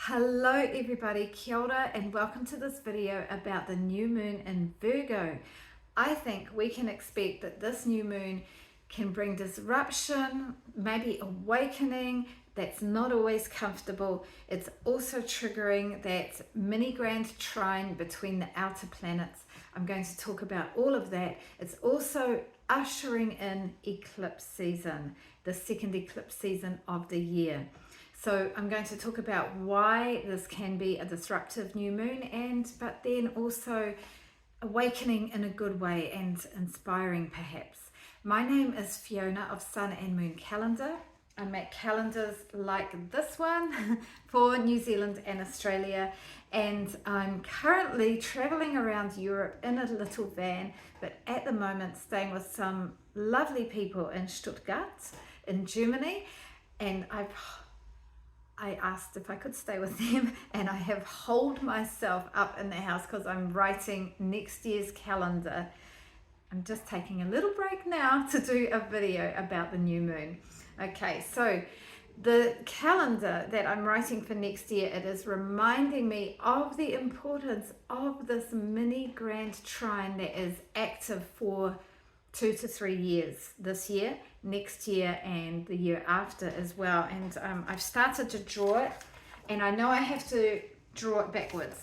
Hello everybody, kia ora, and welcome to this video about the new moon in Virgo. I think we can expect that this new moon can bring disruption, maybe awakening that's not always comfortable. It's also triggering that mini grand trine between the outer planets. I'm going to talk about all of that. It's also ushering in eclipse season, the second eclipse season of the year. So I'm going to talk about why this can be a disruptive new moon, but then also awakening in a good way and inspiring perhaps. My name is Fiona of Sun and Moon Calendar. I make calendars like this one for New Zealand and Australia, and I'm currently traveling around Europe in a little van, but at the moment staying with some lovely people in Stuttgart in Germany, and I asked if I could stay with them, and I have holed myself up in the house because I'm writing next year's calendar. I'm just taking a little break now to do a video about the new moon. Okay, so the calendar that I'm writing for next year, it is reminding me of the importance of this mini grand trine that is active for 2 to 3 years this year, next year, and the year after as well. And I've started to draw it, and I know I have to draw it backwards,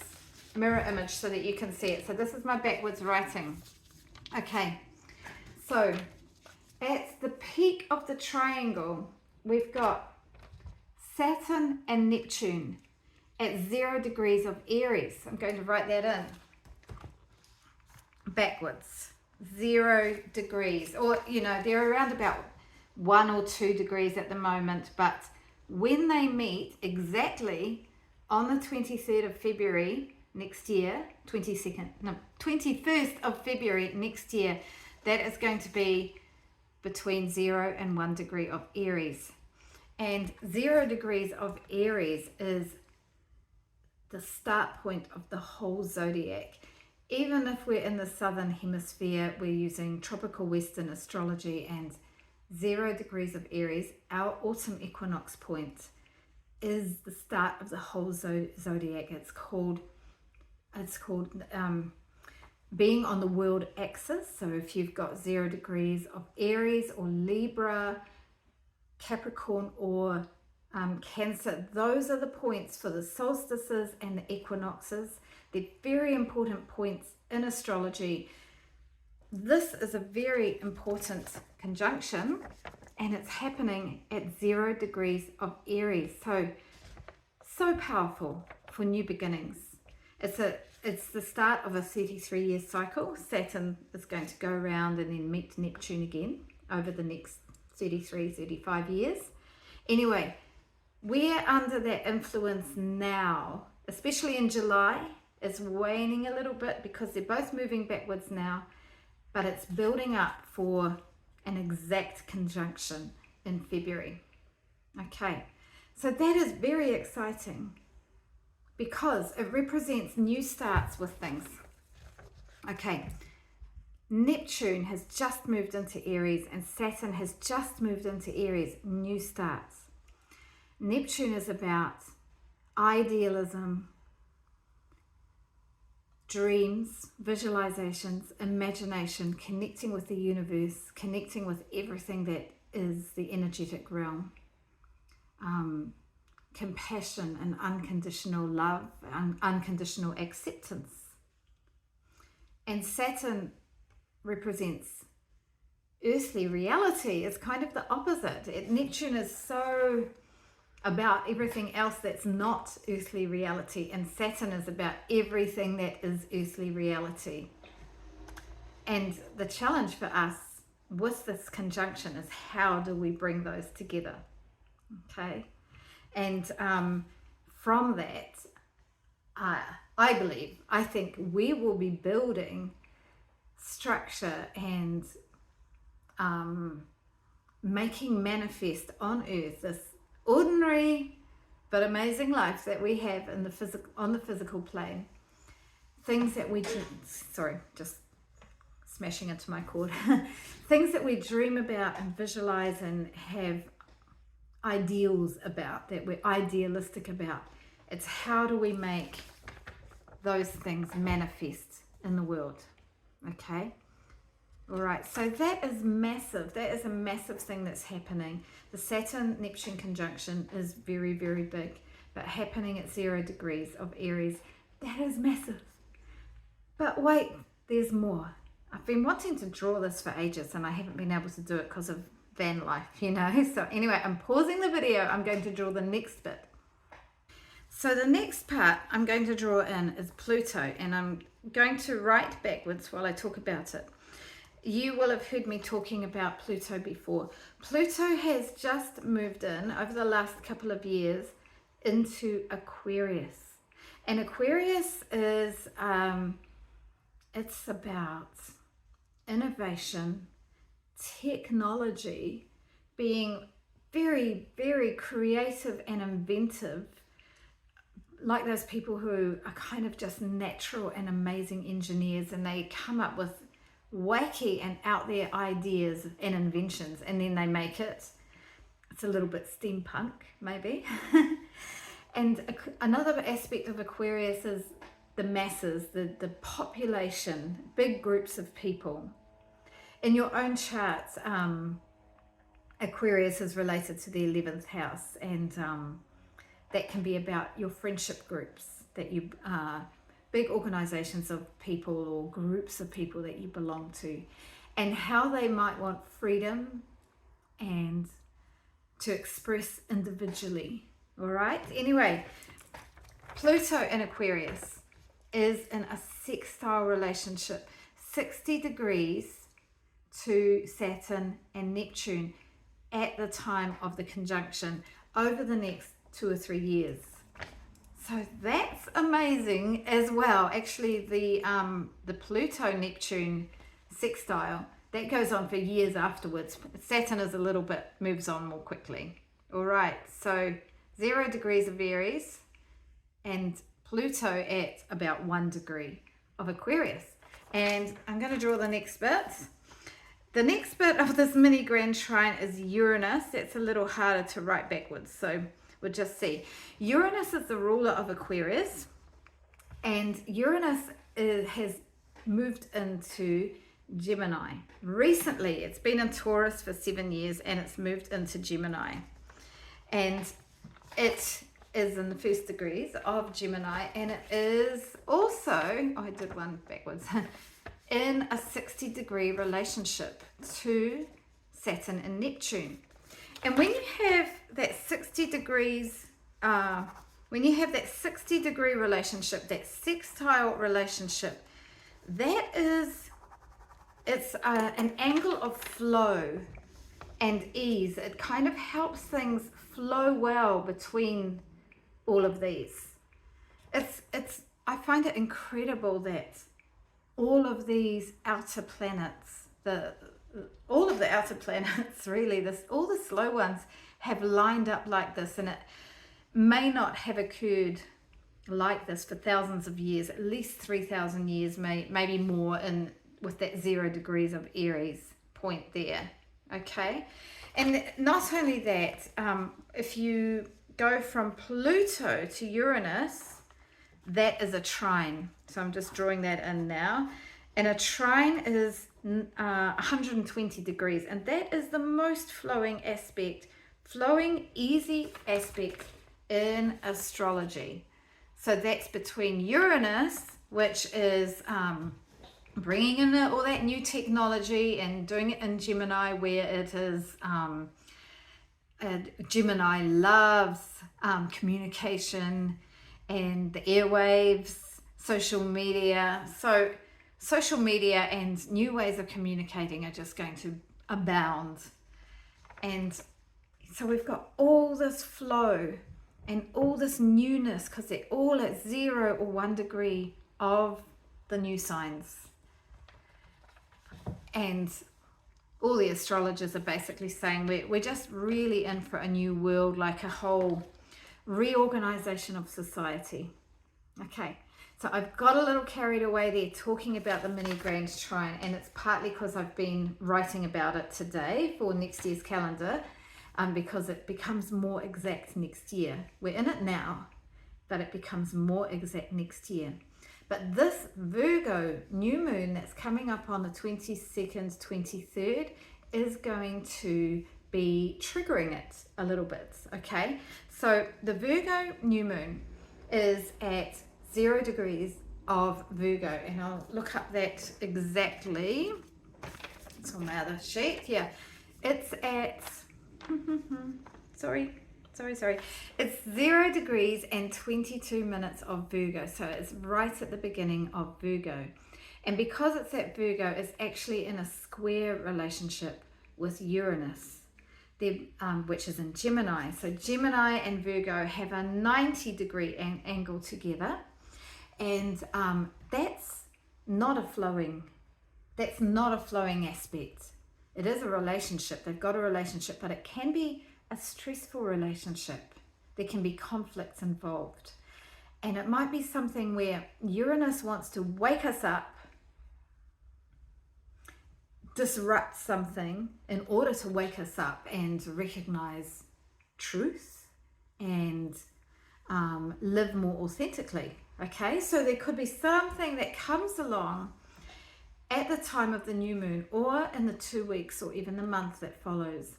mirror image, so that you can see it. So this is my backwards writing. Okay, so at the peak of the triangle, we've got Saturn and Neptune at 0 degrees of Aries. I'm going to write that in backwards. 0 degrees, or they're around about 1 or 2 degrees at the moment, but when they meet exactly on the 23rd of February next year, 21st of February next year, that is going to be between 0 and 1 degree of Aries. And 0 degrees of Aries is the start point of the whole zodiac. Even if we're in the southern hemisphere, we're using tropical Western astrology, and 0 degrees of Aries, our autumn equinox point, is the start of the whole zodiac. It's called being on the world axis. So if you've got 0 degrees of Aries or Libra, Capricorn or Cancer, those are the points for the solstices and the equinoxes. They're very important points in astrology. This is a very important conjunction, and it's happening at 0 degrees of Aries. So powerful for new beginnings. It's the start of a 33-year cycle. Saturn is going to go around and then meet Neptune again over the next 35 years. Anyway, we're under that influence now, especially in July. It's waning a little bit because they're both moving backwards now, but it's building up for an exact conjunction in February. Okay, so that is very exciting because it represents new starts with things. Okay, Neptune has just moved into Aries and Saturn has just moved into Aries, new starts. Neptune is about idealism, dreams, visualizations, imagination, connecting with the universe, connecting with everything that is the energetic realm, compassion and unconditional love and unconditional acceptance. And Saturn represents earthly reality. It's kind of the opposite. Neptune is so about everything else that's not earthly reality, and Saturn is about everything that is earthly reality. And the challenge for us with this conjunction is, how do we bring those together? Okay, and from that, I think we will be building structure and making manifest on earth this ordinary but amazing life that we have in on the physical plane. Things that we just smashing into my cord. Things that we dream about and visualize and have ideals about, that we're idealistic about, It's how do we make those things manifest in the world. Okay. All right, so that is massive. That is a massive thing that's happening. The Saturn-Neptune conjunction is very, very big, but happening at 0 degrees of Aries, that is massive. But wait, there's more. I've been wanting to draw this for ages and I haven't been able to do it because of van life, you know. So anyway, I'm pausing the video. I'm going to draw the next bit. So the next part I'm going to draw in is Pluto, and I'm going to write backwards while I talk about it. You will have heard me talking about Pluto before. Pluto has just moved in over the last couple of years into Aquarius. And Aquarius is, it's about innovation, technology, being very, very creative and inventive, like those people who are kind of just natural and amazing engineers, and they come up with wacky and out there ideas and inventions, and then they make it. It's a little bit steampunk, maybe. And another aspect of Aquarius is the masses, the population, big groups of people. In your own charts, Aquarius is related to the 11th house, and that can be about your friendship groups, that you big organizations of people or groups of people that you belong to, and how they might want freedom and to express individually. All right, anyway, Pluto in Aquarius is in a sextile relationship, 60 degrees to Saturn and Neptune at the time of the conjunction over the next 2 or 3 years. So that's amazing as well. Actually, the Pluto-Neptune sextile, that goes on for years afterwards. Saturn is a little bit, moves on more quickly. All right, so 0 degrees of Aries and Pluto at about 1 degree of Aquarius. And I'm going to draw the next bit. The next bit of this mini grand trine is Uranus. That's a little harder to write backwards, so we'll just see. Uranus is the ruler of Aquarius, and Uranus has moved into Gemini. Recently, it's been in Taurus for 7 years, and it's moved into Gemini. And it is in the 1st degrees of Gemini, and it is also, oh, I did one backwards, in a 60-degree relationship to Saturn and Neptune. And when you have that 60 degrees, when you have that 60-degree relationship, that sextile relationship, it's an angle of flow and ease. It kind of helps things flow well between all of these. I find it incredible that all of these outer planets, all of the outer planets really, all the slow ones have lined up like this, and it may not have occurred like this for thousands of years, at least 3,000 years, maybe more, with that 0 degrees of Aries point there. Okay, and not only that, if you go from Pluto to Uranus, that is a trine. So I'm just drawing that in now, and a trine is 120 degrees, and that is the most flowing easy aspect in astrology. So that's between Uranus, which is bringing in all that new technology, and doing it in Gemini, where it is Gemini loves communication and the airwaves, social media. So social media and new ways of communicating are just going to abound. And so we've got all this flow and all this newness, because they're all at 0 or 1 degree of the new signs. And all the astrologers are basically saying we're just really in for a new world, like a whole reorganization of society. Okay, so I've got a little carried away there talking about the mini grand trine, and it's partly because I've been writing about it today for next year's calendar, because it becomes more exact next year. We're in it now, but it becomes more exact next year. But this Virgo new moon that's coming up on the 22nd, 23rd is going to be triggering it a little bit, okay? So the Virgo new moon is at 0 degrees of Virgo, and I'll look up that exactly. It's on my other sheet. Yeah, it's at sorry, it's 0 degrees and 22 minutes of Virgo, so it's right at the beginning of Virgo. And because it's at Virgo, it's actually in a square relationship with Uranus, which is in Gemini. So Gemini and Virgo have a 90-degree angle together, and that's not a flowing aspect. It is a relationship. They've got a relationship, but it can be a stressful relationship. There can be conflicts involved, and it might be something where Uranus wants to wake us up, disrupt something in order to wake us up and recognize truth and live more authentically. Okay, so there could be something that comes along at the time of the new moon, or in the 2 weeks or even the month that follows,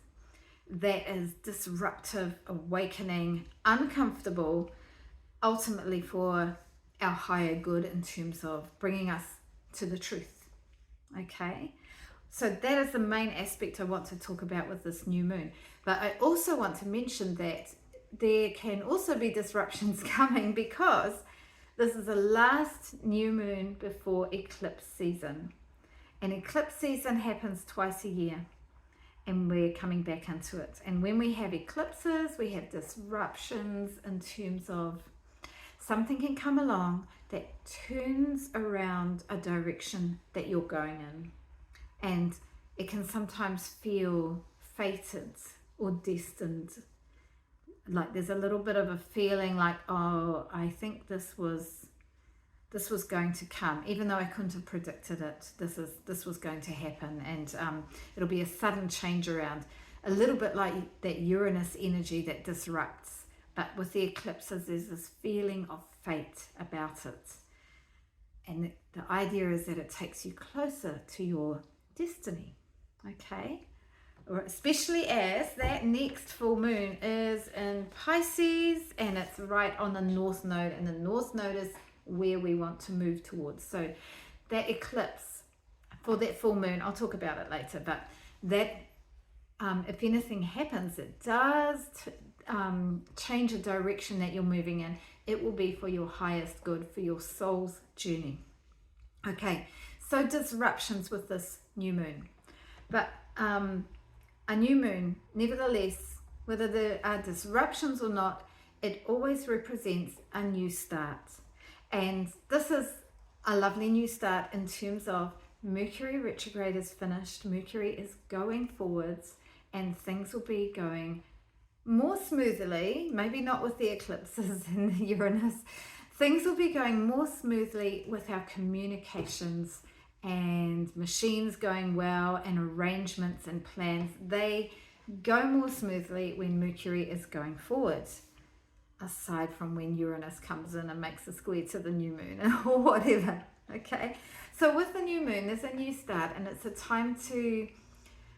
that is disruptive, awakening, uncomfortable, ultimately for our higher good in terms of bringing us to the truth. Okay, so that is the main aspect I want to talk about with this new moon. But I also want to mention that there can also be disruptions coming, because this is the last new moon before eclipse season. And eclipse season happens twice a year, and we're coming back into it. And when we have eclipses, we have disruptions in terms of something can come along that turns around a direction that you're going in. And it can sometimes feel fated or destined. Like there's a little bit of a feeling like, oh, I think this was going to come, even though I couldn't have predicted it. This was going to happen, and it'll be a sudden change around, a little bit like that Uranus energy that disrupts. But with the eclipses, there's this feeling of fate about it, and the idea is that it takes you closer to your destiny. Okay, or especially as that next full moon is in Pisces, and it's right on the North Node, and the North Node is where we want to move towards. So that eclipse for that full moon, I'll talk about it later, but that if anything happens, it does change the direction that you're moving in. It will be for your highest good, for your soul's journey. Okay, so disruptions with this new moon, but a new moon, nevertheless, whether there are disruptions or not, it always represents a new start. And this is a lovely new start in terms of Mercury retrograde is finished, Mercury is going forwards, and things will be going more smoothly, maybe not with the eclipses and the Uranus. Things will be going more smoothly with our communications and machines going well, and arrangements and plans. They go more smoothly when Mercury is going forward, aside from when Uranus comes in and makes a square to the new moon or whatever. Okay, so with the new moon, there's a new start, and it's a time to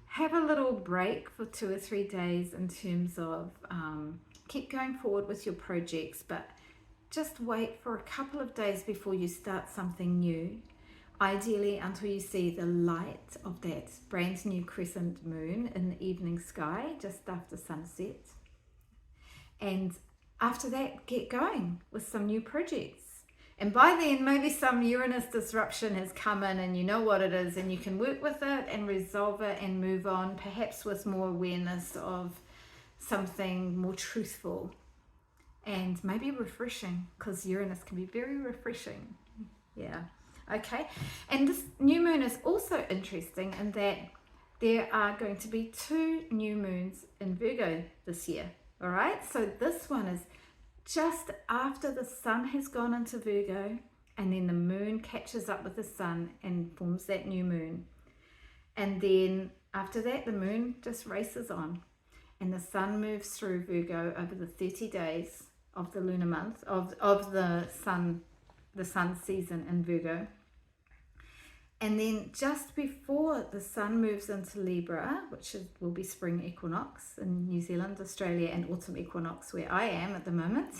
have a little break for 2 or 3 days in terms of keep going forward with your projects, but just wait for a couple of days before you start something new, ideally until you see the light of that brand new crescent moon in the evening sky just after sunset. And after that, get going with some new projects. And by then, maybe some Uranus disruption has come in, and you know what it is, and you can work with it and resolve it and move on, perhaps with more awareness of something more truthful and maybe refreshing, because Uranus can be very refreshing. Yeah. Okay. And this new moon is also interesting in that there are going to be 2 new moons in Virgo this year. All right. So this one is just after the sun has gone into Virgo, and then the moon catches up with the sun and forms that new moon. And then after that, the moon just races on, and the sun moves through Virgo over the 30 days of the lunar month, of the sun season in Virgo. And then just before the sun moves into Libra, which will be spring equinox in New Zealand, Australia, and autumn equinox where I am at the moment,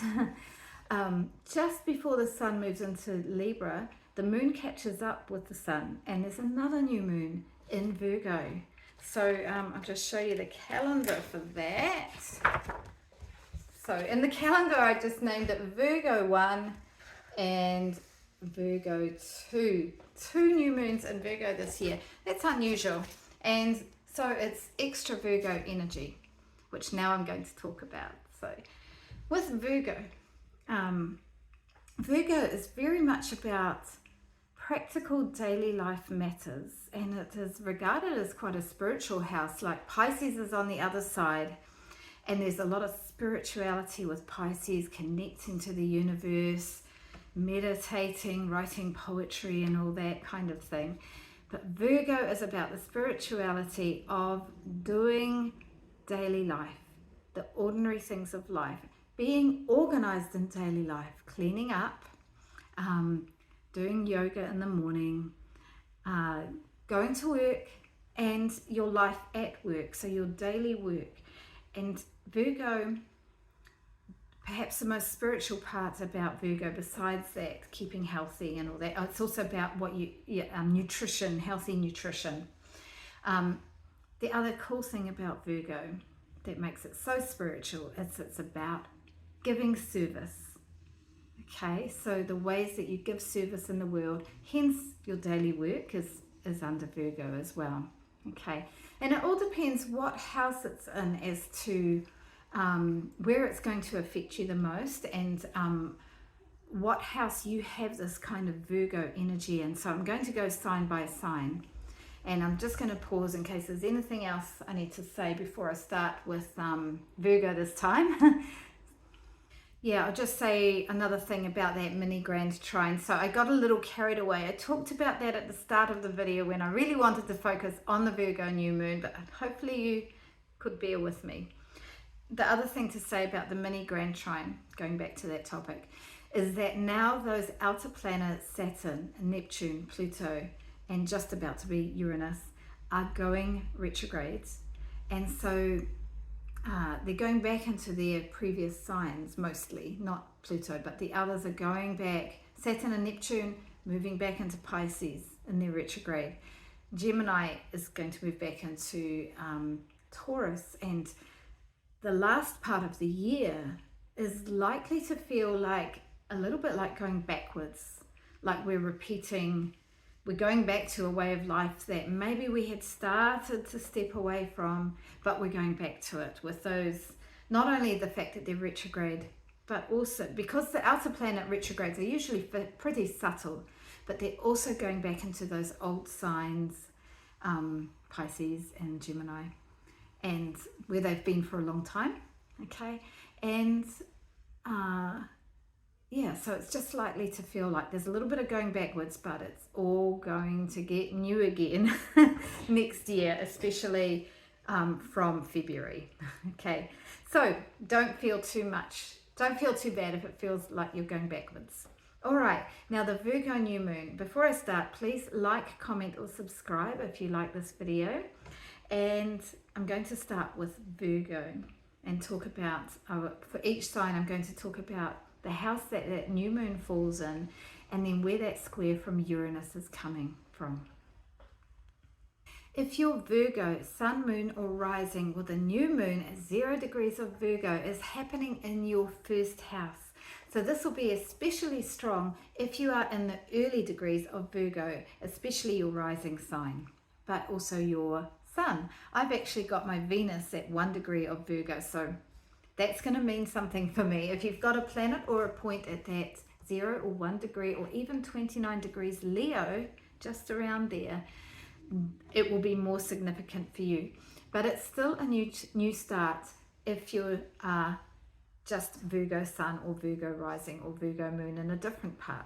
just before the sun moves into Libra, the moon catches up with the sun, and there's another new moon in Virgo. So I'll just show you the calendar for that. So in the calendar, I just named it Virgo 1 and Virgo 2. 2 new moons in Virgo this year. That's unusual. And so it's extra Virgo energy, which now I'm going to talk about. So with Virgo, Virgo is very much about practical daily life matters, and it is regarded as quite a spiritual house. Like Pisces is on the other side, and there's a lot of spirituality with Pisces, connecting to the universe, meditating, writing poetry and all that kind of thing. But Virgo is about the spirituality of doing daily life, the ordinary things of life, being organized in daily life, cleaning up, doing yoga in the morning, going to work, and your life at work, so your daily work. And Virgo, perhaps the most spiritual parts about Virgo, besides that, keeping healthy and all that, it's also about what nutrition, healthy nutrition. The other cool thing about Virgo that makes it so spiritual is it's about giving service. Okay, so the ways that you give service in the world, hence your daily work is under Virgo as well. Okay, and it all depends what house it's in as to where it's going to affect you the most, and what house you have this kind of Virgo energy in. So I'm going to go sign by sign, and I'm just going to pause in case there's anything else I need to say before I start with Virgo this time. Yeah, I'll just say another thing about that mini grand trine. So I got a little carried away. I talked about that at the start of the video when I really wanted to focus on the Virgo new moon, but hopefully you could bear with me. The other thing to say about the mini grand trine, going back to that topic, is that now those outer planets, Saturn, Neptune, Pluto, and just about to be Uranus, are going retrogrades. And so they're going back into their previous signs, mostly, not Pluto, but the others are going back. Saturn and Neptune moving back into Pisces in their retrograde. Gemini is going to move back into Taurus, and the last part of the year is likely to feel like a little bit like going backwards, like we're going back to a way of life that maybe we had started to step away from, but we're going back to it with those, not only the fact that they're retrograde, but also because the outer planet retrogrades are usually pretty subtle, but they're also going back into those old signs, Pisces and Gemini, and where they've been for a long time. Okay, and yeah, so it's just likely to feel like there's a little bit of going backwards, but it's all going to get new again next year, especially from February. Okay, so don't feel too bad if it feels like you're going backwards. All right, now the Virgo new moon. Before I start, please like, comment or subscribe if you like this video. And I'm going to start with Virgo and talk about, for each sign I'm going to talk about the house that new moon falls in, and then where that square from Uranus is coming from. If you're Virgo, sun, moon or rising with a new moon at 0 degrees of Virgo is happening in your first house. So this will be especially strong if you are in the early degrees of Virgo, especially your rising sign, but also your sun. I've actually got my Venus at 1 degree of Virgo, so that's going to mean something for me. If you've got a planet or a point at that 0 or 1 degree or even 29 degrees Leo, just around there, it will be more significant for you. But it's still a new start if you are just Virgo sun or Virgo rising or Virgo moon in a different part.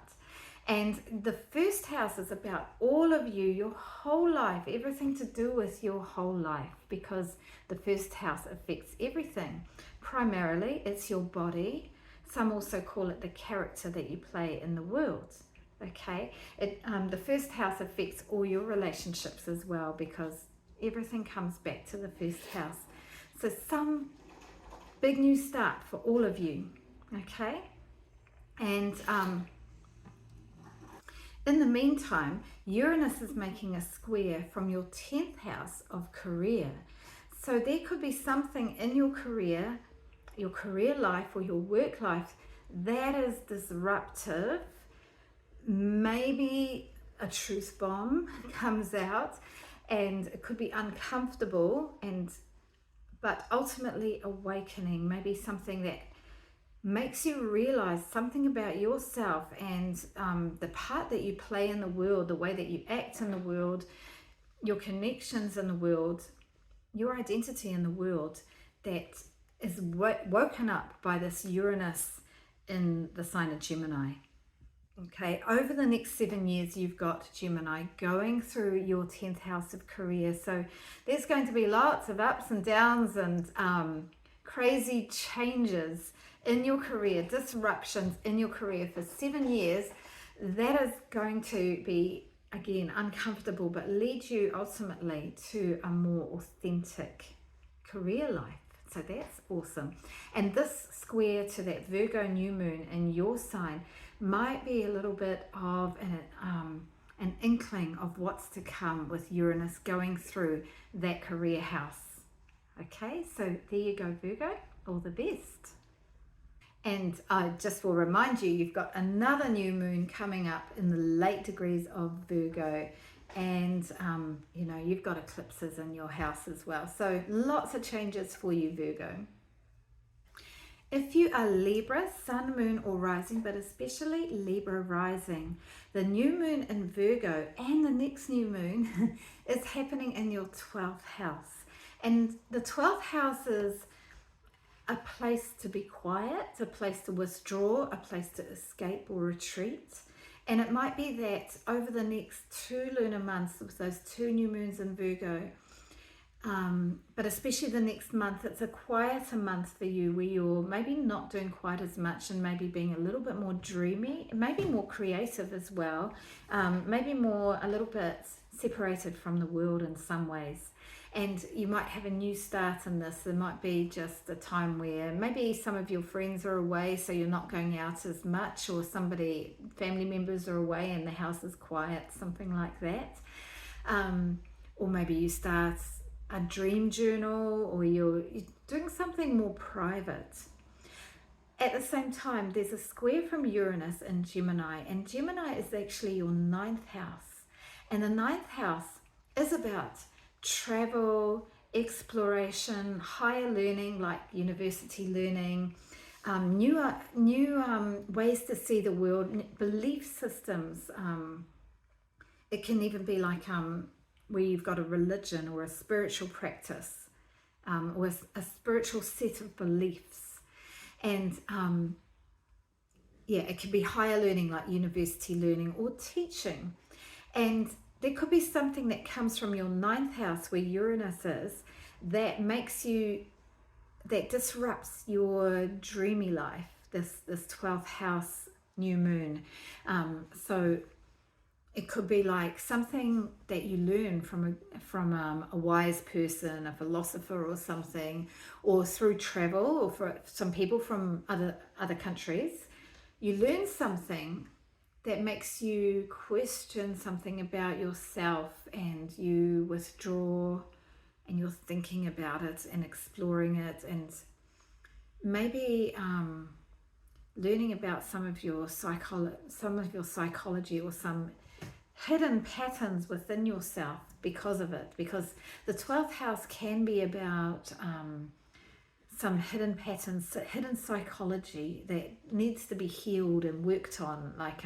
And the first house is about all of you, your whole life, everything to do with your whole life, because the first house affects everything. Primarily, it's your body, Some also call it the character that you play in the world. Okay, the first house affects all your relationships as well, because everything comes back to the first house. So some big new start for all of you. Okay, and in the meantime, Uranus is making a square from your 10th house of career. So there could be something in your career life or your work life that is disruptive. Maybe a truth bomb comes out, and it could be uncomfortable, but ultimately awakening. Maybe something that makes you realize something about yourself and the part that you play in the world, the way that you act in the world, your connections in the world, your identity in the world, that is woken up by this Uranus in the sign of Gemini. Okay, over the next 7 years, you've got Gemini going through your 10th house of career. So there's going to be lots of ups and downs and crazy changes in your career, disruptions in your career for 7 years. That is going to be, again, uncomfortable, but lead you ultimately to a more authentic career life. So that's awesome. And this square to that Virgo new moon in your sign might be a little bit of an inkling of what's to come with Uranus going through that career house. Okay, so there you go, Virgo. All the best. And I just will remind you, you've got another new moon coming up in the late degrees of Virgo. And you've got eclipses in your house as well. So lots of changes for you, Virgo. If you are Libra, sun, moon or rising, but especially Libra rising, the new moon in Virgo and the next new moon is happening in your 12th house. And the 12th house is a place to be quiet, a place to withdraw, a place to escape or retreat. And it might be that over the next 2 lunar months with those 2 new moons in Virgo, but especially the next month, it's a quieter month for you where you're maybe not doing quite as much and maybe being a little bit more dreamy, maybe more creative as well, maybe a little bit separated from the world in some ways. And you might have a new start in this. There might be just a time where maybe some of your friends are away, so you're not going out as much, or family members are away and the house is quiet, something like that. Or maybe you start a dream journal, or you're doing something more private. At the same time, there's a square from Uranus in Gemini, and Gemini is actually your 9th house. And the 9th house is about travel, exploration, higher learning like university learning, new ways to see the world, belief systems. It can even be like where you've got a religion or a spiritual practice, or a spiritual set of beliefs. And it can be higher learning like university learning or teaching. And there could be something that comes from your 9th house where Uranus is that disrupts your dreamy life, this 12th house new moon. So it could be like something that you learn from a wise person, a philosopher or something, or through travel, or for some people from other countries. You learn something that makes you question something about yourself, and you withdraw and you're thinking about it and exploring it, and maybe learning about some of your psychology or some hidden patterns within yourself because of it. Because the 12th house can be about some hidden patterns, hidden psychology that needs to be healed and worked on, like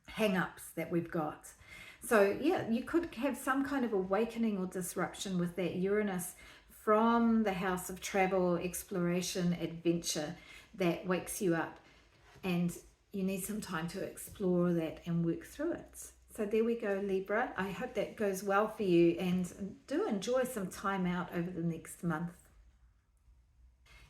hang-ups that we've got. So you could have some kind of awakening or disruption with that Uranus from the house of travel, exploration, adventure that wakes you up, and you need some time to explore that and work through it. So there we go, Libra. I hope that goes well for you, and do enjoy some time out over the next month.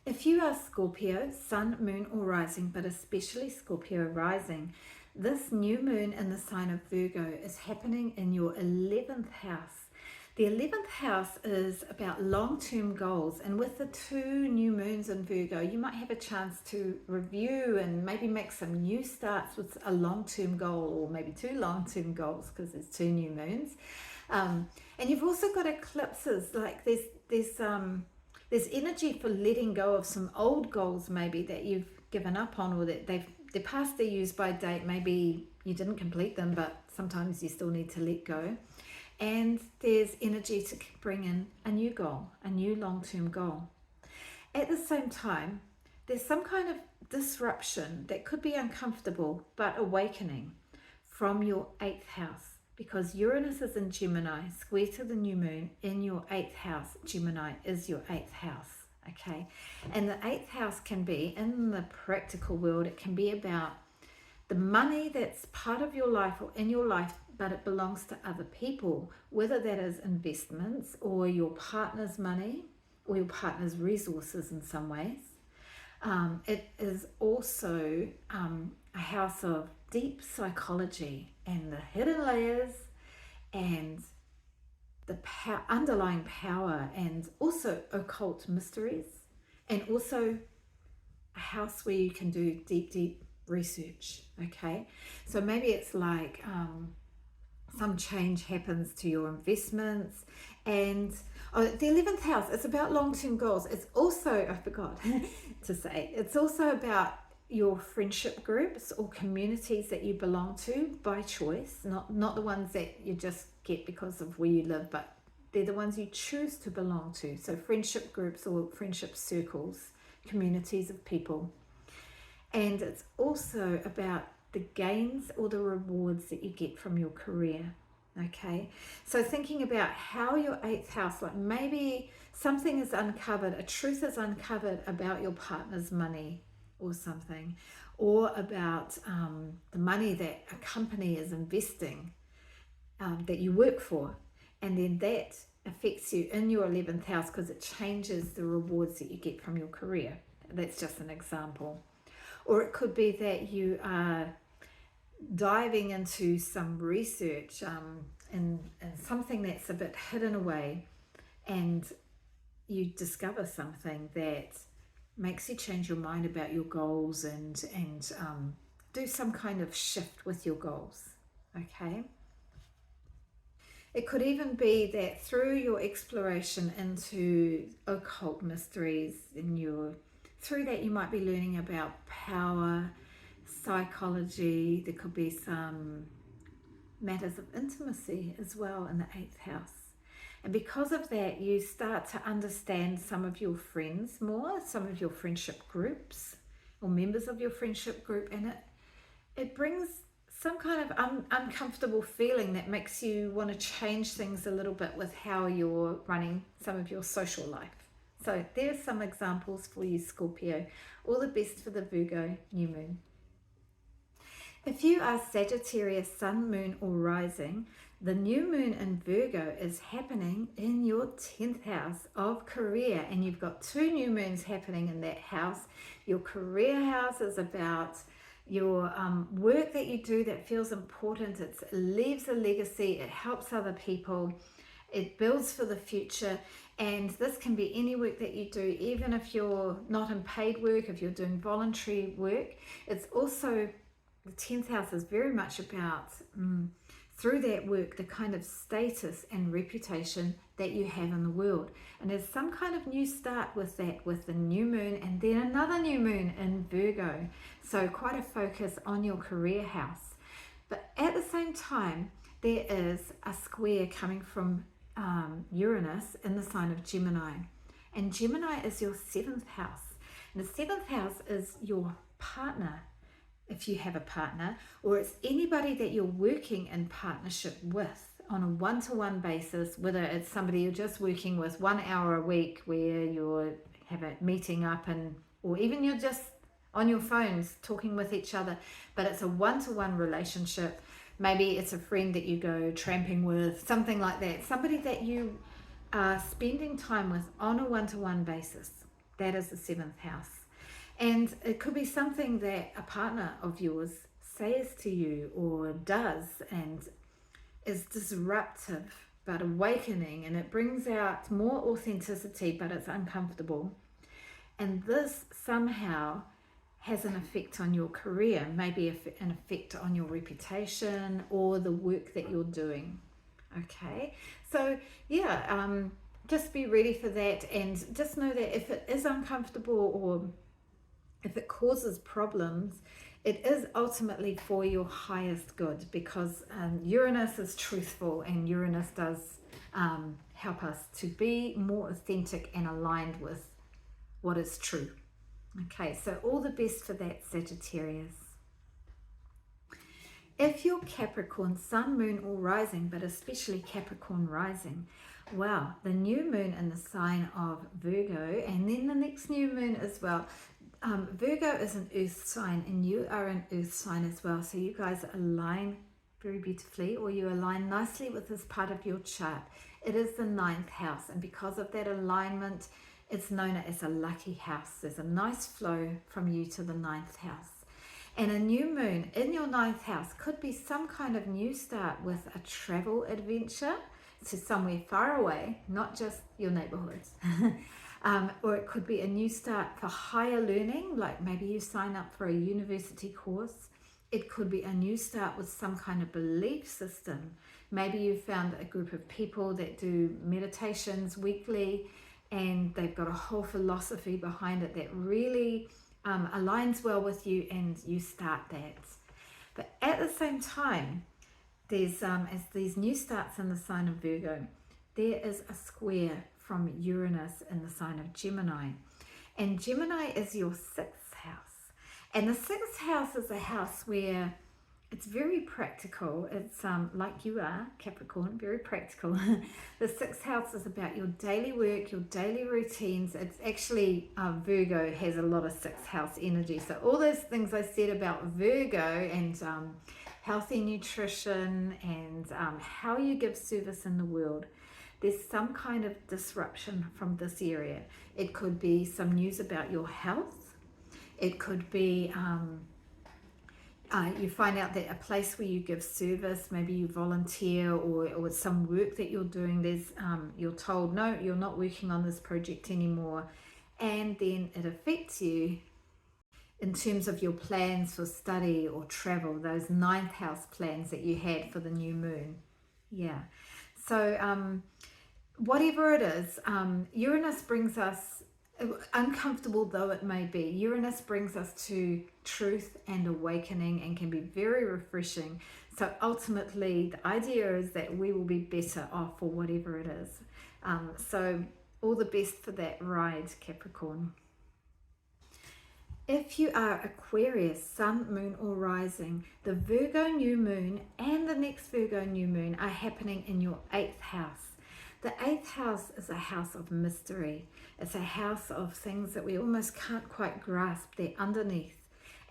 If you are Scorpio, Sun, Moon or Rising, but especially Scorpio Rising, this new moon in the sign of Virgo is happening in your 11th house. The 11th house is about long-term goals, and with the two new moons in Virgo, you might have a chance to review and maybe make some new starts with a long-term goal, or maybe two long-term goals because there's two new moons. And you've also got eclipses, like there's energy for letting go of some old goals maybe that you've given up on, or that they're past their use by date. Maybe you didn't complete them, but sometimes you still need to let go. And there's energy to bring in a new goal, a new long-term goal. At the same time, there's some kind of disruption that could be uncomfortable but awakening from your 8th house, because Uranus is in Gemini, square to the new moon in your 8th house. Gemini is your 8th house, okay? And the 8th house can be, in the practical world, it can be about the money that's part of your life or in your life, but it belongs to other people, whether that is investments or your partner's money or your partner's resources in some ways. It is also a house of deep psychology and the hidden layers and the underlying power, and also occult mysteries, and also a house where you can do deep research, okay? So maybe it's like some change happens to your investments. And the 11th house, it's about long-term goals. It's also, I forgot to say, it's also about your friendship groups or communities that you belong to by choice, not the ones that you just get because of where you live, but they're the ones you choose to belong to. So friendship groups or friendship circles, communities of people. And it's also about the gains or the rewards that you get from your career, okay? So thinking about how your 8th house, like maybe something is uncovered, a truth is uncovered about your partner's money or something, or about the money that a company is investing that you work for, and then that affects you in your 11th house because it changes the rewards that you get from your career. That's just an example. Or it could be that you are diving into some research in something that's a bit hidden away, and you discover something that makes you change your mind about your goals and do some kind of shift with your goals, okay? It could even be that through your exploration into occult mysteries, through that you might be learning about power, psychology. There could be some matters of intimacy as well in the 8th house. And because of that, you start to understand some of your friends more, some of your friendship groups or members of your friendship group, and it brings some kind of uncomfortable feeling that makes you want to change things a little bit with how you're running some of your social life. So there's some examples for you, Scorpio. All the best for the Virgo new moon. If you are Sagittarius, Sun, Moon or Rising, the new moon in Virgo is happening in your 10th house of career, and you've got two new moons happening in that house. Your career house is about your work that you do that feels important. It leaves a legacy, it helps other people, it builds for the future. And this can be any work that you do, even if you're not in paid work, if you're doing voluntary work. It's also, the 10th house is very much about through that work, the kind of status and reputation that you have in the world. And there's some kind of new start with that, with the new moon and then another new moon in Virgo. So quite a focus on your career house. But at the same time, there is a square coming from Uranus in the sign of Gemini. And Gemini is your 7th house. And the 7th house is your partner, if you have a partner, or it's anybody that you're working in partnership with on a one-to-one basis, whether it's somebody you're just working with 1 hour a week where you're have a meeting up, or even you're just on your phones talking with each other, but it's a one-to-one relationship. Maybe it's a friend that you go tramping with, something like that, somebody that you are spending time with on a one-to-one basis. That is the 7th house. And it could be something that a partner of yours says to you or does and is disruptive but awakening, and it brings out more authenticity, but it's uncomfortable. And this somehow has an effect on your career, maybe an effect on your reputation or the work that you're doing. Okay, so yeah, just be ready for that, and just know that if it is uncomfortable or if it causes problems, it is ultimately for your highest good, because Uranus is truthful, and Uranus does help us to be more authentic and aligned with what is true. Okay, so all the best for that, Sagittarius. If you're Capricorn, Sun, Moon, or Rising, but especially Capricorn Rising, wow, the new moon in the sign of Virgo, and then the next new moon as well. Virgo is an earth sign, and you are an earth sign as well. So you guys align very beautifully, or you align nicely with this part of your chart. It is the 9th house, and because of that alignment, it's known as a lucky house. There's a nice flow from you to the 9th house. And a new moon in your 9th house could be some kind of new start with a travel adventure to somewhere far away, not just your neighborhoods. Or it could be a new start for higher learning, like maybe you sign up for a university course. It could be a new start with some kind of belief system. Maybe you found a group of people that do meditations weekly, and they've got a whole philosophy behind it that really aligns well with you, and you start that. But at the same time, there's as these new starts in the sign of Virgo, there is a square from Uranus in the sign of Gemini. And Gemini is your 6th house. And the 6th house is a house where it's very practical. It's like you are, Capricorn, very practical. The 6th house is about your daily work, your daily routines. It's actually, Virgo has a lot of 6th house energy. So all those things I said about Virgo and healthy nutrition and how you give service in the world, there's some kind of disruption from this area. It could be some news about your health. It could be you find out that a place where you give service, maybe you volunteer, or some work that you're doing, there's you're told, no, you're not working on this project anymore. And then it affects you in terms of your plans for study or travel, those 9th house plans that you had for the new moon. Yeah. So whatever it is, Uranus brings us, uncomfortable though it may be, Uranus brings us to truth and awakening, and can be very refreshing. So ultimately, the idea is that we will be better off for whatever it is. So all the best for that ride, Capricorn. If you are Aquarius, Sun, Moon, or Rising, the Virgo new moon and the next Virgo new moon are happening in your 8th house. The 8th house is a house of mystery. It's a house of things that we almost can't quite grasp. They're underneath.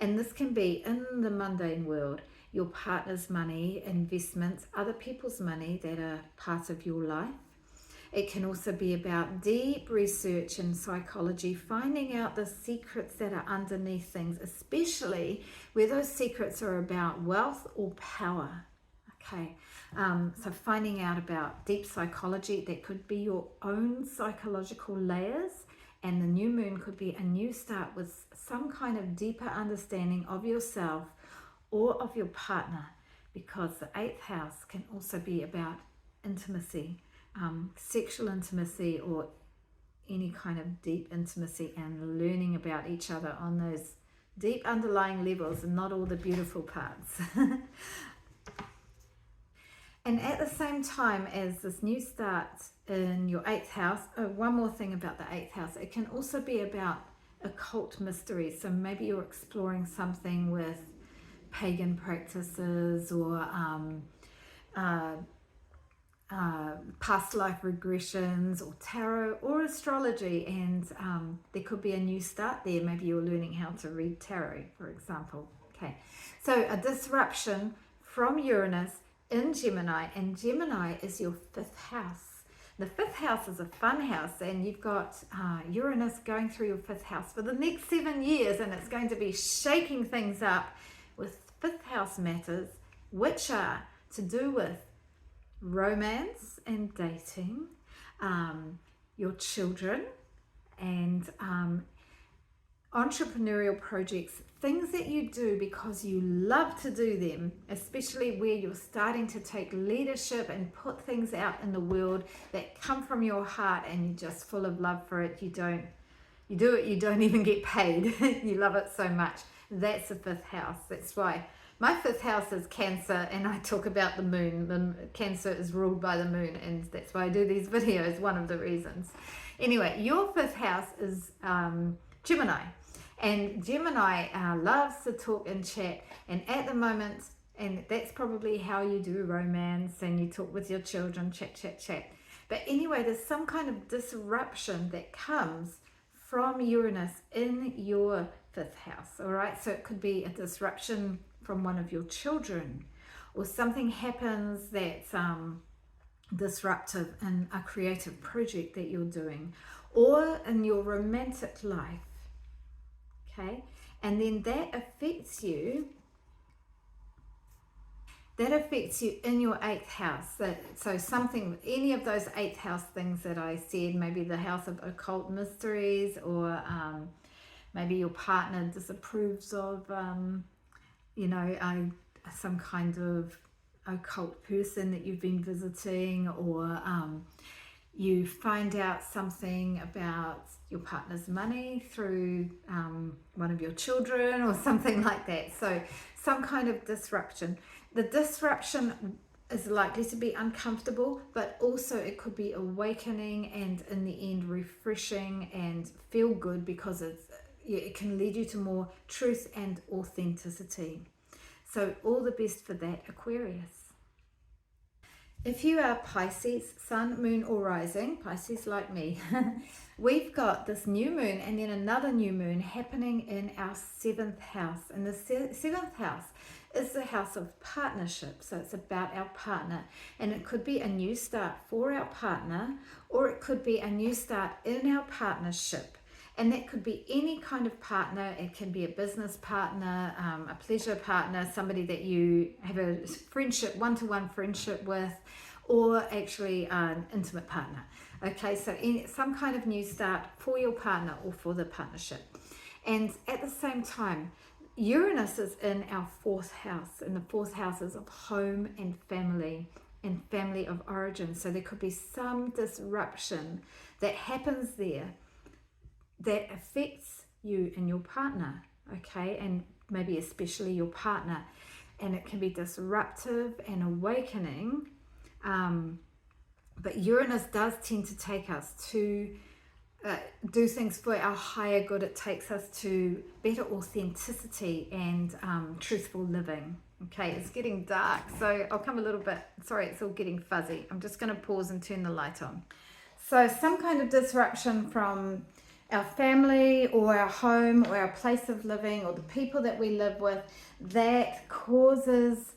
And this can be in the mundane world, your partner's money, investments, other people's money that are part of your life. It can also be about deep research in psychology, finding out the secrets that are underneath things, especially where those secrets are about wealth or power. Okay, so finding out about deep psychology, that could be your own psychological layers, and the new moon could be a new start with some kind of deeper understanding of yourself or of your partner, because the 8th house can also be about intimacy, sexual intimacy, or any kind of deep intimacy, and learning about each other on those deep underlying levels and not all the beautiful parts. And at the same time as this new start in your 8th house, one more thing about the 8th house, it can also be about occult mysteries. So maybe you're exploring something with pagan practices, or past life regressions, or tarot, or astrology, and there could be a new start there. Maybe you're learning how to read tarot, for example. Okay, so a disruption from Uranus in Gemini, and Gemini is your 5th house. The fifth house is a fun house, and you've got Uranus going through your fifth house for the next 7 years, and it's going to be shaking things up with fifth house matters, which are to do with romance and dating, your children, and entrepreneurial projects, things that you do because you love to do them, especially where you're starting to take leadership and put things out in the world that come from your heart and you're just full of love for it. You do it, you don't even get paid. You love it so much. That's the fifth house. That's why my fifth house is Cancer, and I talk about the moon. The Cancer is ruled by the moon, and that's why I do these videos, one of the reasons. Anyway, your fifth house is Gemini. And Gemini loves to talk and chat, and at the moment, and that's probably how you do romance, and you talk with your children, chat. But anyway, there's some kind of disruption that comes from Uranus in your fifth house, all right? So it could be a disruption from one of your children, or something happens that's disruptive in a creative project that you're doing, or in your romantic life. Okay, and then that affects you in your eighth house. So something, any of those eighth house things that I said, maybe the house of occult mysteries, or maybe your partner disapproves of some kind of occult person that you've been visiting, or you find out something about your partner's money through one of your children or something like that. So some kind of disruption. The disruption is likely to be uncomfortable, but also it could be awakening and in the end refreshing and feel good, because it can lead you to more truth and authenticity. So all the best for that, Aquarius. If you are Pisces, sun, moon or rising, Pisces like me, we've got this new moon and then another new moon happening in our seventh house. And the seventh house is the house of partnership. So it's about our partner. And it could be a new start for our partner, or it could be a new start in our partnership. And that could be any kind of partner. It can be a business partner, a pleasure partner, somebody that you have a friendship, one-to-one friendship with, or actually an intimate partner. Okay, so some kind of new start for your partner or for the partnership. And at the same time, Uranus is in our fourth house, and the fourth house is of home and family of origin. So there could be some disruption that happens there that affects you and your partner, okay, and maybe especially your partner, and it can be disruptive and awakening, but Uranus does tend to take us to do things for our higher good. It takes us to better authenticity and truthful living. Okay, it's getting dark, so I'll come a little bit, sorry, it's all getting fuzzy. I'm just going to pause and turn the light on. So some kind of disruption from our family or our home or our place of living or the people that we live with that causes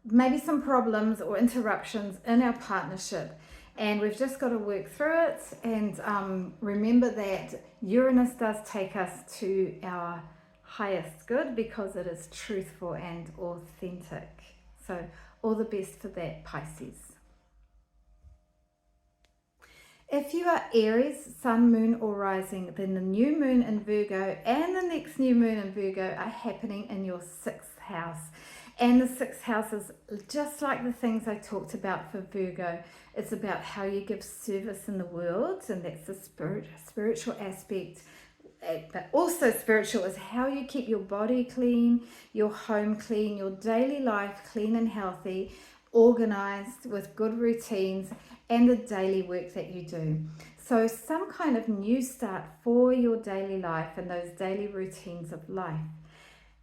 maybe some problems or interruptions in our partnership, and we've just got to work through it. And remember that Uranus does take us to our highest good because it is truthful and authentic. So all the best for that, Pisces. If you are Aries, sun, moon or rising, then the new moon in Virgo and the next new moon in Virgo are happening in your sixth house. And the sixth house is just like the things I talked about for Virgo. It's about how you give service in the world, and that's the spiritual aspect. But also spiritual is how you keep your body clean, your home clean, your daily life clean and healthy, organized with good routines, and the daily work that you do. So some kind of new start for your daily life and those daily routines of life.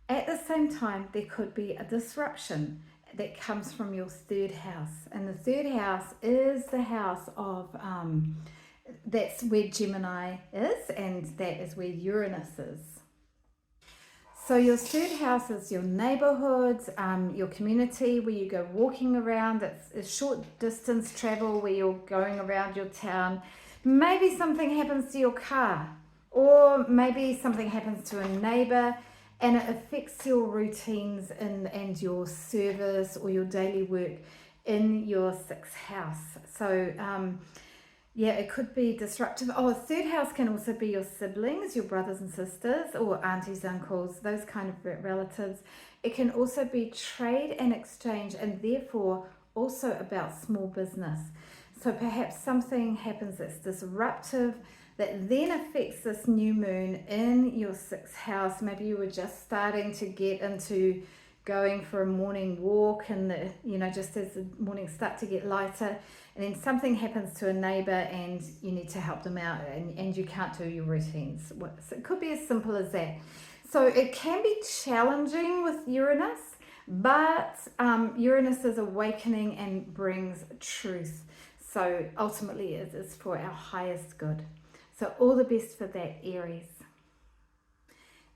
At the same time, there could be a disruption that comes from your third house. And the third house is the house of, that's where Gemini is, and that is where Uranus is. So your third house is your neighborhoods, your community where you go walking around. It's a short distance travel where you're going around your town. Maybe something happens to your car, or maybe something happens to a neighbor and it affects your routines and your service or your daily work in your sixth house. So yeah, it could be disruptive. Oh, third house can also be your siblings, your brothers and sisters, or aunties, uncles, those kind of relatives. It can also be trade and exchange, and therefore also about small business. So perhaps something happens that's disruptive that then affects this new moon in your sixth house. Maybe you were just starting to get into going for a morning walk, and just as the mornings start to get lighter, and then something happens to a neighbor and you need to help them out, and you can't do your routines. So it could be as simple as that. So it can be challenging with Uranus, but Uranus is awakening and brings truth. So ultimately it is for our highest good. So all the best for that, Aries.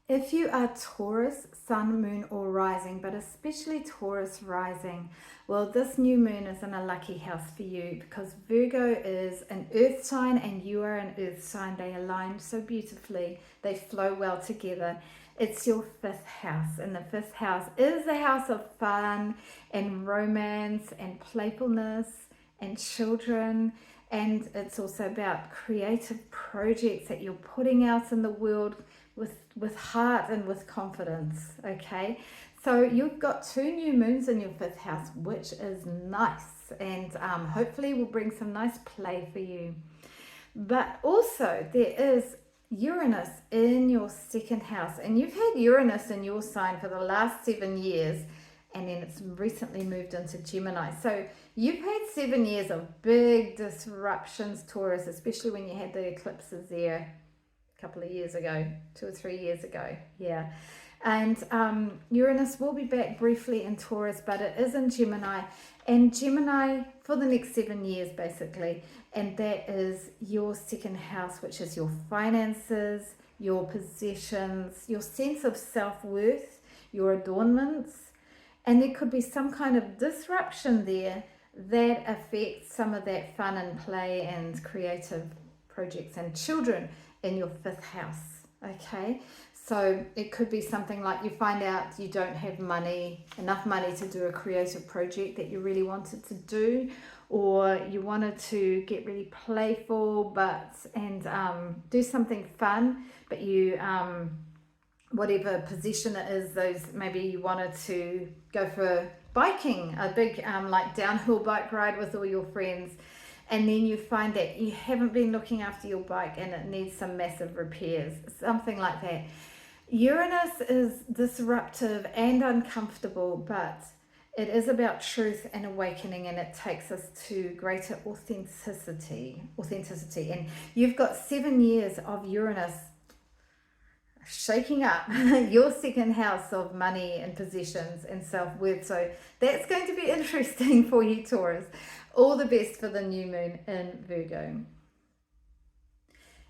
If you are Taurus, Sun, Moon or Rising, but especially Taurus Rising, well, this new moon is in a lucky house for you because Virgo is an earth sign and you are an earth sign. They align so beautifully. They flow well together. It's your fifth house, and the fifth house is the house of fun and romance and playfulness and children. And it's also about creative projects that you're putting out in the world with heart and with confidence. Okay, so you've got 2 new moons in your fifth house, which is nice, and hopefully will bring some nice play for you. But also there is Uranus in your second house, and you've had Uranus in your sign for the last 7 years, and then it's recently moved into Gemini. So you've had 7 years of big disruptions, Taurus, especially when you had the eclipses there couple of years ago, 2 or 3 years ago. Yeah. And Uranus will be back briefly in Taurus, but it is in Gemini, and Gemini for the next 7 years basically, and that is your second house, which is your finances, your possessions, your sense of self-worth, your adornments, and there could be some kind of disruption there that affects some of that fun and play and creative projects and children in your fifth house. Okay, so it could be something like you find out you don't have enough money to do a creative project that you really wanted to do, or you wanted to get really playful and do something fun, but you whatever position it is, maybe you wanted to go for biking, a big like downhill bike ride with all your friends, and then you find that you haven't been looking after your bike and it needs some massive repairs, something like that. Uranus is disruptive and uncomfortable, but it is about truth and awakening, and it takes us to greater authenticity. And you've got 7 years of Uranus shaking up your second house of money and possessions and self-worth. So that's going to be interesting for you, Taurus. All the best for the new moon in Virgo.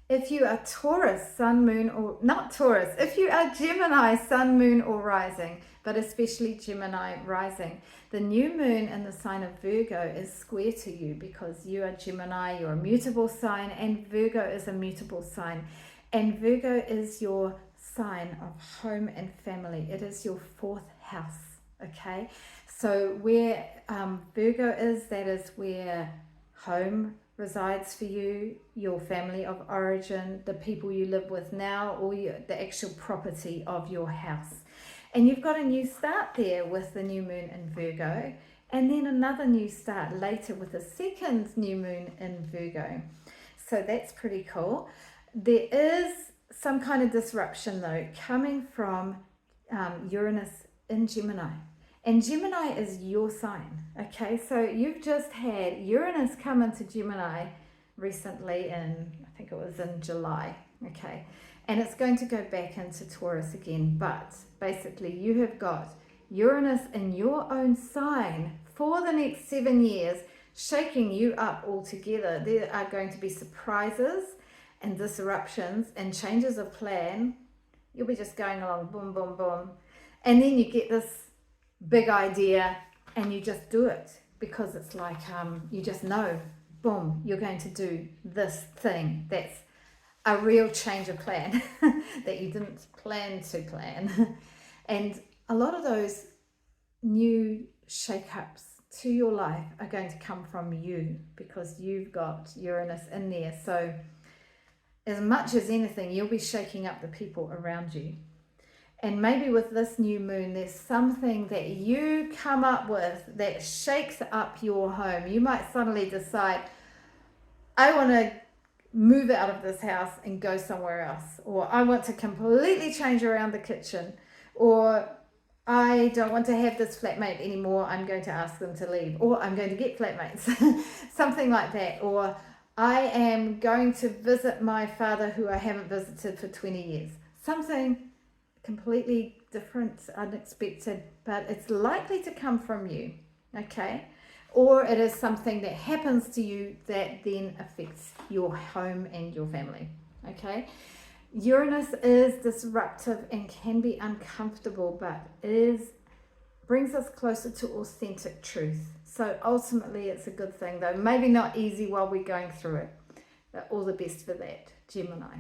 If you are Taurus, Sun, Moon, or not Taurus, if you are Gemini, Sun, Moon, or Rising, but especially Gemini Rising, the new moon in the sign of Virgo is square to you because you are Gemini, you're a mutable sign, and Virgo is a mutable sign. And Virgo is your sign of home and family. It is your 4th house, okay? So where Virgo is, that is where home resides for you, your family of origin, the people you live with now, or the actual property of your house. And you've got a new start there with the new moon in Virgo, and then another new start later with a second new moon in Virgo. So that's pretty cool. There is some kind of disruption though coming from Uranus in Gemini, and Gemini is your sign. Okay, so you've just had Uranus come into Gemini recently I think it was in July. Okay, and it's going to go back into Taurus again, but basically you have got Uranus in your own sign for the next 7 years, shaking you up altogether. There are going to be surprises and disruptions and changes of plan You'll be just going along, boom, boom, boom. And then you get this big idea and you just do it because it's like you just know, boom, you're going to do this thing. That's a real change of plan that you didn't plan to plan. And a lot of those new shake-ups to your life are going to come from you because you've got Uranus in there. So as much as anything, you'll be shaking up the people around you. And maybe with this new moon, there's something that you come up with that shakes up your home. You might suddenly decide, I want to move out of this house and go somewhere else. Or I want to completely change around the kitchen. Or I don't want to have this flatmate anymore. I'm going to ask them to leave. Or I'm going to get flatmates. Something like that. Or I am going to visit my father who I haven't visited for 20 years. Something completely different, unexpected, but it's likely to come from you, okay? Or it is something that happens to you that then affects your home and your family, okay? Uranus is disruptive and can be uncomfortable, but brings us closer to authentic truth. So ultimately it's a good thing, though. Maybe not easy while we're going through it, but all the best for that, Gemini.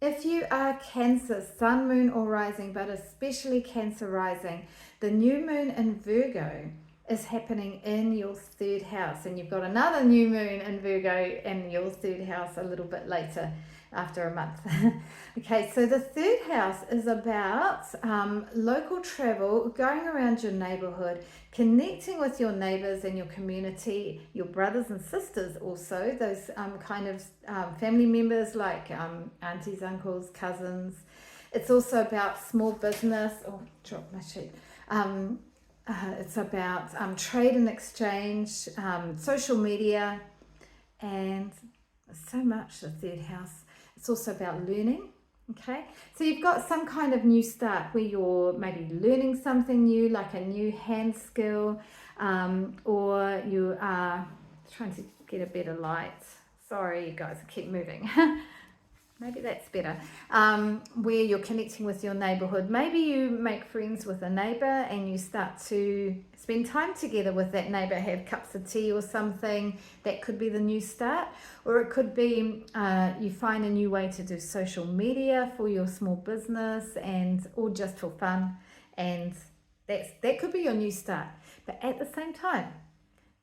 If you are Cancer, Sun, Moon or Rising, but especially Cancer Rising, the new moon in Virgo is happening in your third house, and you've got another new moon in Virgo in your third house a little bit later after a month. Okay, so the third house is about local travel, going around your neighborhood, connecting with your neighbors and your community, your brothers and sisters also, those kind of family members like aunties, uncles, cousins. It's also about small business. Oh, drop my sheet. It's about trade and exchange, social media, and so much, the third house. It's also about learning, okay? So you've got some kind of new start where you're maybe learning something new, like a new hand skill, or you are trying to get a better light. Sorry, you guys, I keep moving. Maybe that's better. Where you're connecting with your neighborhood. Maybe you make friends with a neighbor and you start to spend time together with that neighbor, have cups of tea or something. That could be the new start. Or it could be you find a new way to do social media for your small business or just for fun. And that could be your new start. But at the same time,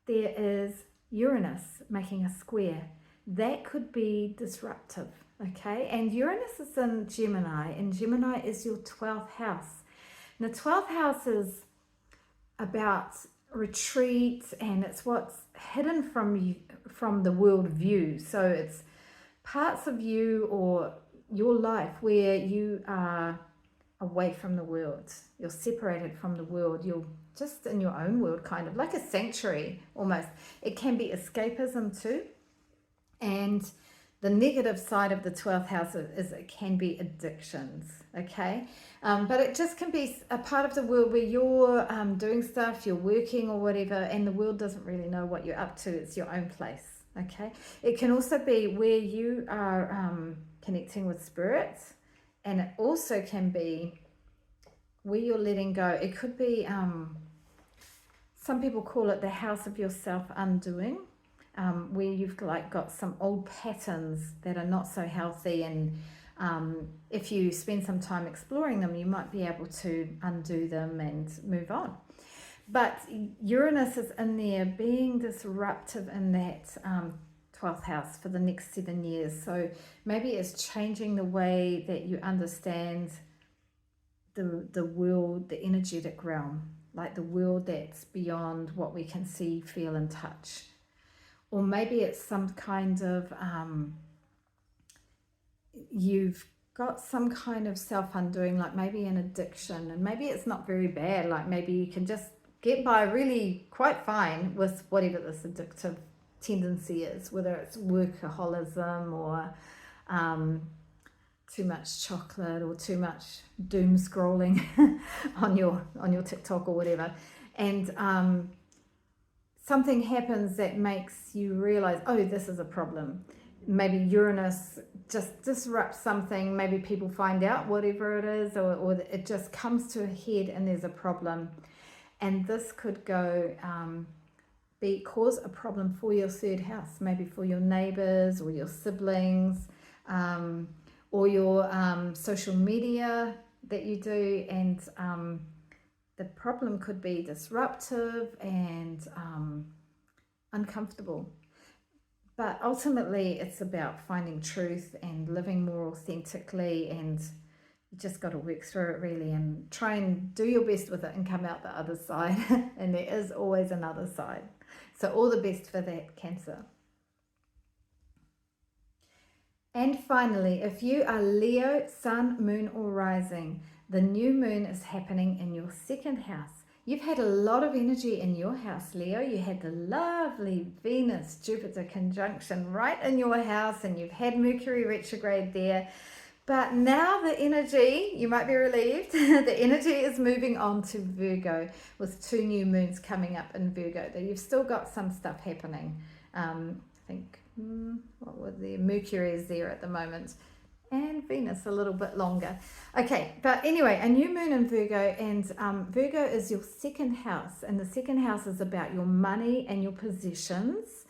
there is Uranus making a square. That could be disruptive. Okay, and Uranus is in Gemini, and Gemini is your 12th house. And the 12th house is about retreat, and it's what's hidden from you, from the world view. So it's parts of you or your life where you are away from the world. You're separated from the world. You're just in your own world, kind of like a sanctuary almost. It can be escapism too. And the negative side of the 12th house is it can be addictions, okay? But it just can be a part of the world where you're doing stuff, you're working or whatever, and the world doesn't really know what you're up to. It's your own place, okay? It can also be where you are connecting with spirits, and it also can be where you're letting go. It could be, some people call it the house of your self-undoing. Where you've got some old patterns that are not so healthy, and if you spend some time exploring them, you might be able to undo them and move on. But Uranus is in there being disruptive in that 12th house for the next 7 years. So maybe it's changing the way that you understand the world, the energetic realm, like the world that's beyond what we can see, feel and touch. Or maybe it's some kind of, you've got some kind of self-undoing, like maybe an addiction, and maybe it's not very bad, like maybe you can just get by really quite fine with whatever this addictive tendency is, whether it's workaholism or too much chocolate or too much doom scrolling on your TikTok or whatever. And something happens that makes you realize, oh, this is a problem. Maybe Uranus just disrupt something. Maybe people find out whatever it is, or it just comes to a head and there's a problem. And this could go cause a problem for your third house, maybe for your neighbors or your siblings, or your social media that you do. And the problem could be disruptive and uncomfortable. But ultimately, it's about finding truth and living more authentically, and you just got to work through it really and try and do your best with it and come out the other side. And there is always another side. So all the best for that, Cancer. And finally, if you are Leo, Sun, Moon or Rising, the new moon is happening in your second house. You've had a lot of energy in your house, Leo. You had the lovely Venus-Jupiter conjunction right in your house, and you've had Mercury retrograde there. But now the energy, you might be relieved, the energy is moving on to Virgo with 2 new moons coming up in Virgo. You've still got some stuff happening. I think, what was there? Mercury is there at the moment. And Venus a little bit longer. Okay, but anyway, a new moon in Virgo, and Virgo is your second house, and the second house is about your money and your possessions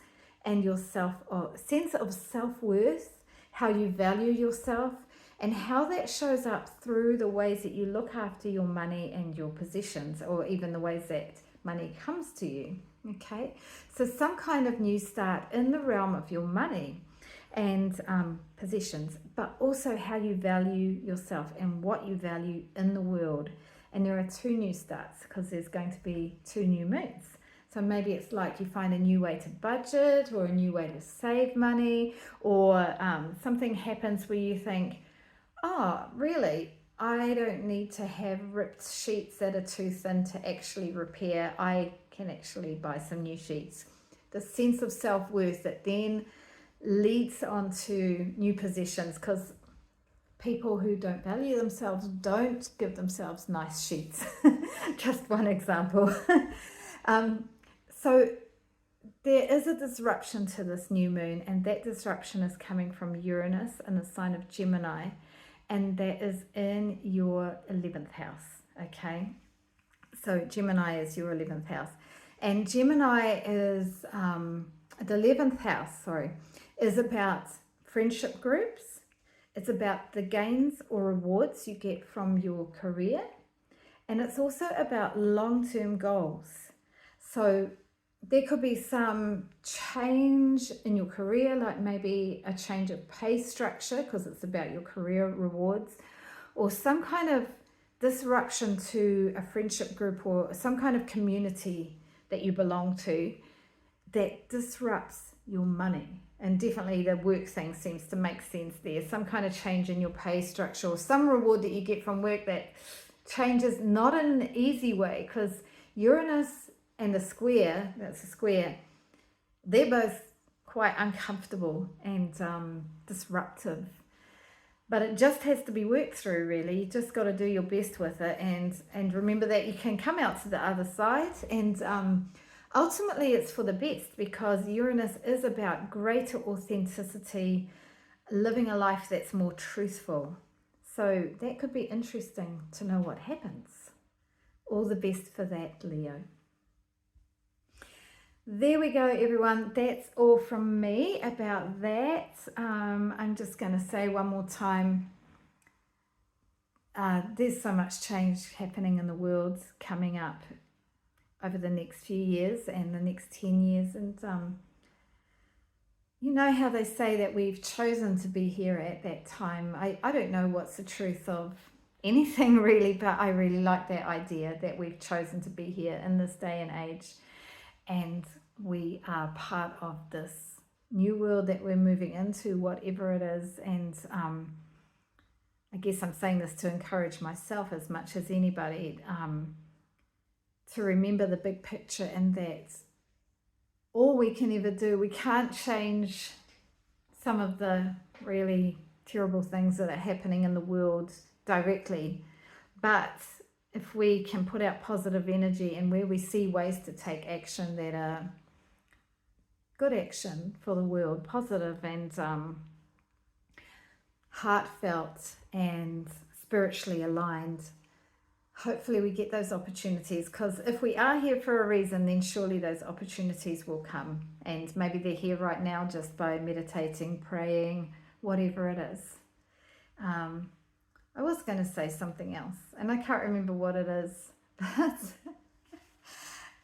and your sense of self-worth, how you value yourself, and how that shows up through the ways that you look after your money and your possessions, or even the ways that money comes to you. Okay, so some kind of new start in the realm of your money and possessions, but also how you value yourself and what you value in the world. And there are 2 new starts because there's going to be 2 new moons. So maybe it's like you find a new way to budget, or a new way to save money, or something happens where you think, oh, really, I don't need to have ripped sheets that are too thin to actually repair. I can actually buy some new sheets. The sense of self-worth that then leads on to new possessions, because people who don't value themselves don't give themselves nice sheets. Just one example. So there is a disruption to this new moon, and that disruption is coming from Uranus in the sign of Gemini, and that is in your 11th house. Okay, so Gemini is your 11th house, and Gemini is the 11th house, is about friendship groups. It's about the gains or rewards you get from your career, and it's also about long-term goals. So there could be some change in your career, like maybe a change of pay structure because it's about your career rewards, or some kind of disruption to a friendship group or some kind of community that you belong to that disrupts your money. And definitely the work thing seems to make sense there. Some kind of change in your pay structure, or some reward that you get from work that changes, not in an easy way, because Uranus and the square, that's a square, they're both quite uncomfortable and disruptive. But it just has to be worked through, really. You just got to do your best with it, and remember that you can come out to the other side, and ultimately it's for the best, because Uranus is about greater authenticity, living a life that's more truthful. So that could be interesting to know what happens. All the best for that, Leo. There we go, everyone. That's all from me about that. I'm just going to say one more time, there's so much change happening in the world coming up over the next few years and the next 10 years. And you know how they say that we've chosen to be here at that time. I don't know what's the truth of anything really, but I really like that idea that we've chosen to be here in this day and age. And we are part of this new world that we're moving into, whatever it is. And I guess I'm saying this to encourage myself as much as anybody, to remember the big picture, and that all we can ever do, we can't change some of the really terrible things that are happening in the world directly, but if we can put out positive energy, and where we see ways to take action that are good action for the world, positive, and heartfelt and spiritually aligned, hopefully we get those opportunities, because if we are here for a reason, then surely those opportunities will come, and maybe they're here right now just by meditating, praying, whatever it is. I was going to say something else and I can't remember what it is, but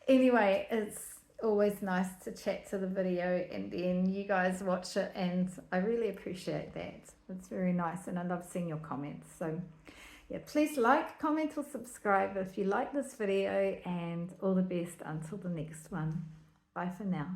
anyway, it's always nice to chat to the video and then you guys watch it, and I really appreciate that. It's very nice and I love seeing your comments. So yeah, please like, comment or subscribe if you like this video, and all the best until the next one. Bye for now.